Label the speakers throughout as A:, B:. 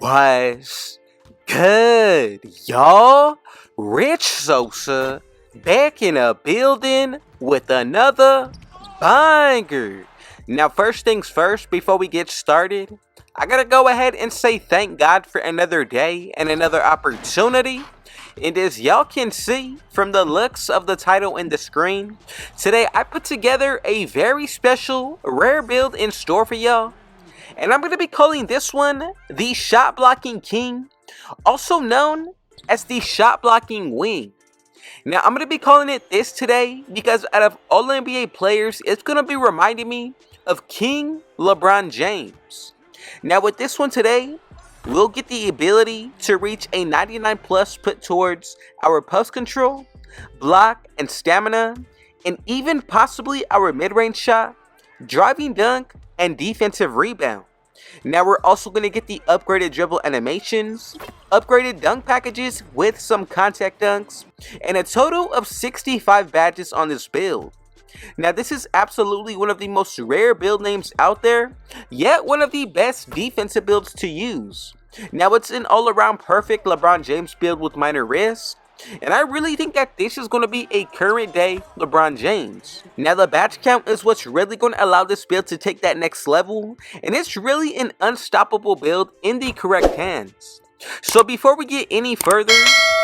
A: What's good, y'all? Rich Sosa back in a building with another banger. Now, first things first, before we get started, I gotta go ahead and say thank God for another day and another opportunity. And as y'all can see from the looks of the title and the screen, today I put together a very special rare build in store for y'all. And I'm going to be calling this one the Shot Blocking King, also known as the Shot Blocking Wing. Now, I'm going to be calling it this today because out of all NBA players, it's going to be reminding me of King LeBron James. Now, with this one today, we'll get the ability to reach a 99 plus put towards our post control, block, and stamina, and even possibly our mid-range shot, driving dunk, and defensive rebound. Now we're also going to get the upgraded dribble animations, upgraded dunk packages with some contact dunks, and a total of 65 badges on this build. Now this is absolutely one of the most rare build names out there, yet one of the best defensive builds to use. Now it's an all-around perfect LeBron James build with minor risks, and I really think that this is going to be a current day LeBron James. Now the badge count is what's really going to allow this build to take that next level, and it's really an unstoppable build in the correct hands. So before we get any further,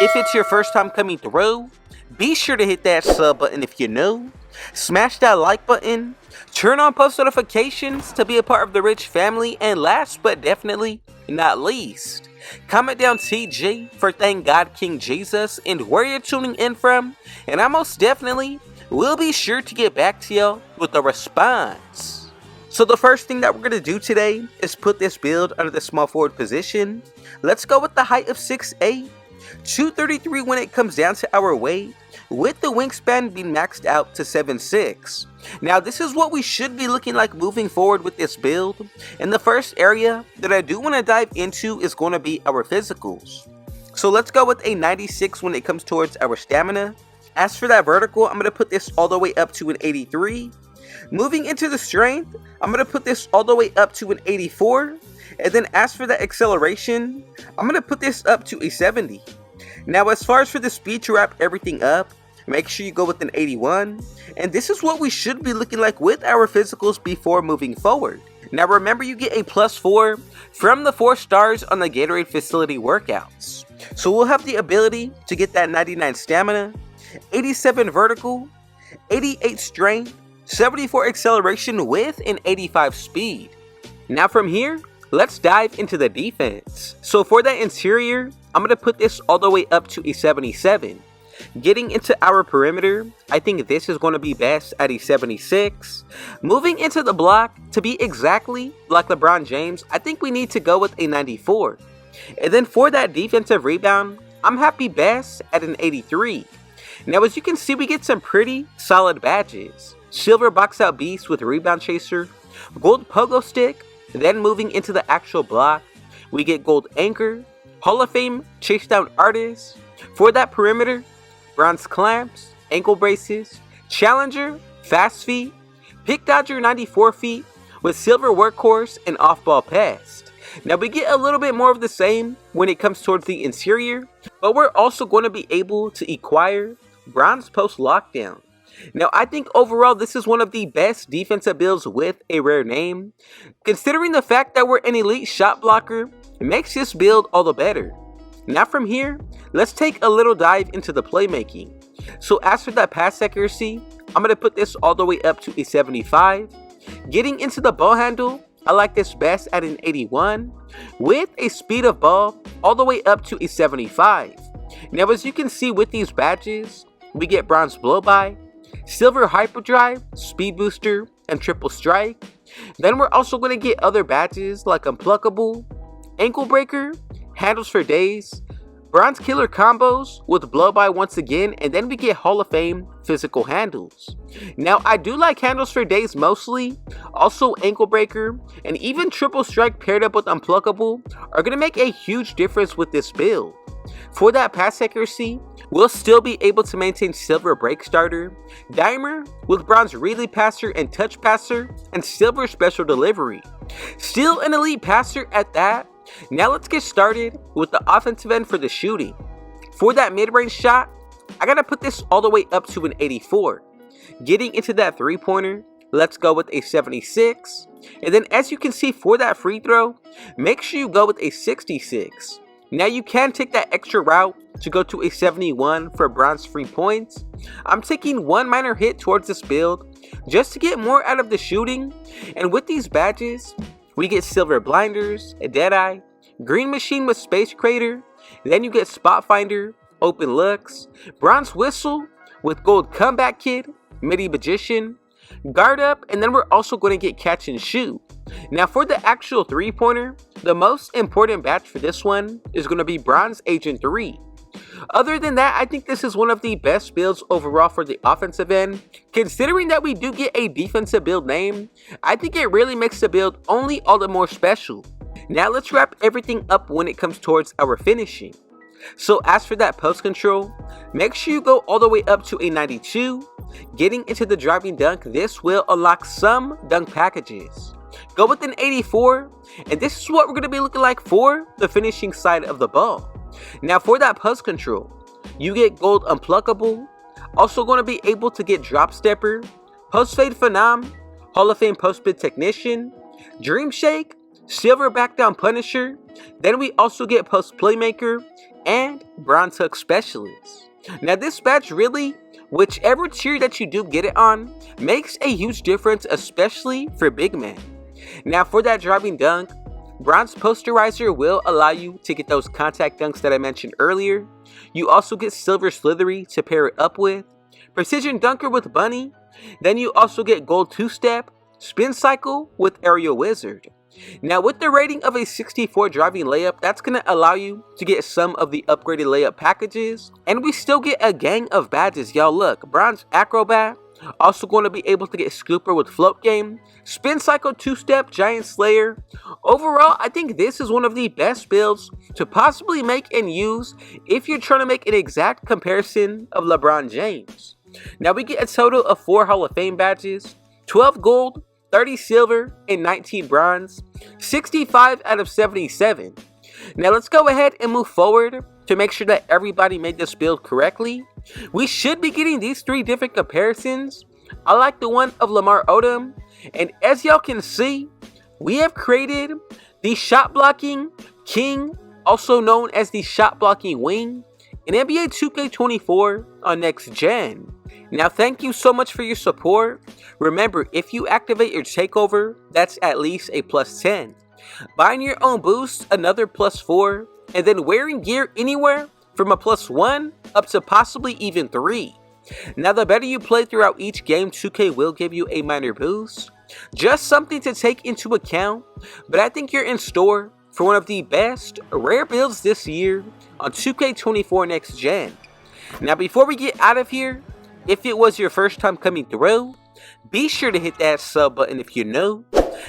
A: if it's your first time coming through, be sure to hit that sub button if you're new, smash that like button, turn on post notifications to be a part of the Rich family, and last but definitely not least, comment down TG for Thank God King Jesus and where you're tuning in from, and I most definitely will be sure to get back to y'all with a response. So the first thing that we're going to do today is put this build under the small forward position. Let's go with the height of 6'8", 233 when it comes down to our weight, with the wingspan being maxed out to 7'6". Now this is what we should be looking like moving forward with this build, and the first area that I do want to dive into is going to be our physicals. So let's go with a 96 when it comes towards our stamina. As for that vertical, I'm going to put this all the way up to an 83. Moving into the strength, I'm going to put this all the way up to an 84. And then as for that acceleration, I'm going to put this up to a 70. Now as far as for the speed to wrap everything up, make sure you go with an 81, and this is what we should be looking like with our physicals before moving forward. Now remember, you get a +4 from the 4 stars on the Gatorade facility workouts. So we'll have the ability to get that 99 stamina, 87 vertical, 88 strength, 74 acceleration with an 85 speed. Now from here, let's dive into the defense. So for that interior, I'm going to put this all the way up to a 77. Getting into our perimeter, I think this is going to be best at a 76. Moving into the block, to be exactly like LeBron James, I think we need to go with a 94. And then for that defensive rebound, I'm happy best at an 83. Now as you can see, we get some pretty solid badges. Silver box out beast with rebound chaser, gold pogo stick, then moving into the actual block, we get gold anchor, Hall of Fame chase down artist. For that perimeter, bronze clamps, ankle braces, challenger, fast feet, pick dodger 94 feet with silver workhorse and off ball pass. Now we get a little bit more of the same when it comes towards the interior, but we're also going to be able to acquire bronze post lockdown. Now I think overall this is one of the best defensive builds with a rare name. Considering the fact that we're an elite shot blocker, it makes this build all the better. Now from here, let's take a little dive into the playmaking. So as for that pass accuracy, I'm going to put this all the way up to a 75. Getting into the ball handle, I like this best at an 81, with a speed of ball all the way up to a 75. Now as you can see with these badges, we get bronze blow by, silver hyperdrive, speed booster, and triple strike. Then we're also going to get other badges like unpluckable, ankle breaker, handles for days, bronze killer combos with blow by once again, and then we get Hall of Fame physical handles. Now I do like handles for days mostly, also ankle breaker, and even triple strike paired up with unpluckable are going to make a huge difference with this build. For that pass accuracy, we'll still be able to maintain silver break starter, dimer with bronze relay passer and touch passer, and silver special delivery. Still an elite passer at that, Now let's get started with the offensive end for the shooting. For that mid-range shot, I gotta put this all the way up to an 84. Getting into that three-pointer, let's go with a 76. And then as you can see for that free throw, make sure you go with a 66. Now you can take that extra route to go to a 71 for bronze free points. I'm taking one minor hit towards this build just to get more out of the shooting. And with these badges, we get silver blinders, a deadeye, green machine with space crater, then you get spot finder, open looks, bronze whistle with gold comeback kid, midi magician, guard up, and then we're also going to get catch and shoot. Now for the actual three-pointer, the most important badge for this one is going to be bronze agent 3. Other than that, I think this is one of the best builds overall for the offensive end. Considering that we do get a defensive build name, I think it really makes the build only all the more special. Now let's wrap everything up when it comes towards our finishing. So as for that post control, make sure you go all the way up to a 92. Getting into the driving dunk, this will unlock some dunk packages. Go with an 84, and this is what we're going to be looking like for the finishing side of the ball. Now for that post control, you get gold unpluckable, also going to be able to get drop stepper, post fade phenom, Hall of Fame post bid technician, dream shake, silver back down punisher, then we also get post playmaker, and bronze hook specialist. Now this badge really, whichever tier that you do get it on, makes a huge difference, especially for big men. Now for that driving dunk, bronze posterizer will allow you to get those contact dunks that I mentioned earlier. You also get silver slithery to pair it up with, precision dunker with bunny, then you also get gold two-step, spin cycle with aerial wizard. Now with the rating of a 64 driving layup, that's going to allow you to get some of the upgraded layup packages, and we still get a gang of badges. Y'all look, bronze acrobat, also going to be able to get scooper with float game, spin cycle two-step giant slayer. Overall, I think this is one of the best builds to possibly make and use if you're trying to make an exact comparison of LeBron James. Now we get a total of 4 Hall of Fame badges, 12 gold, 30 silver, and 19 bronze, 65 out of 77. Now let's go ahead and move forward to make sure that everybody made this build correctly. We should be getting these 3 different comparisons. I like the one of Lamar Odom, and as y'all can see, we have created the shot blocking king, also known as the shot blocking wing, in NBA 2K24 on next gen. Now thank you so much for your support. Remember, if you activate your takeover, that's at least a +10. Buying your own boost, another +4, and then wearing gear anywhere from a +1 up to possibly even 3. Now the better you play throughout each game, 2K will give you a minor boost. Just something to take into account, but I think you're in store for one of the best rare builds this year on 2K24 next gen. Now before we get out of here, if it was your first time coming through, be sure to hit that sub button if you're new,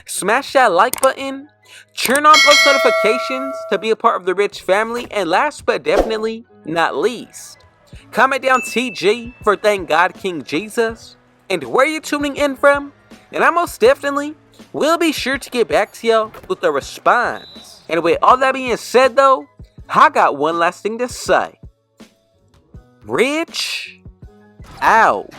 A: smash that like button, turn on post notifications to be a part of the rich family, and last but definitely not least, comment down TG for Thank God King Jesus and where you're tuning in from, and I most definitely will be sure to get back to y'all with a response. And with all that being said though, I got one last thing to say. Rich out.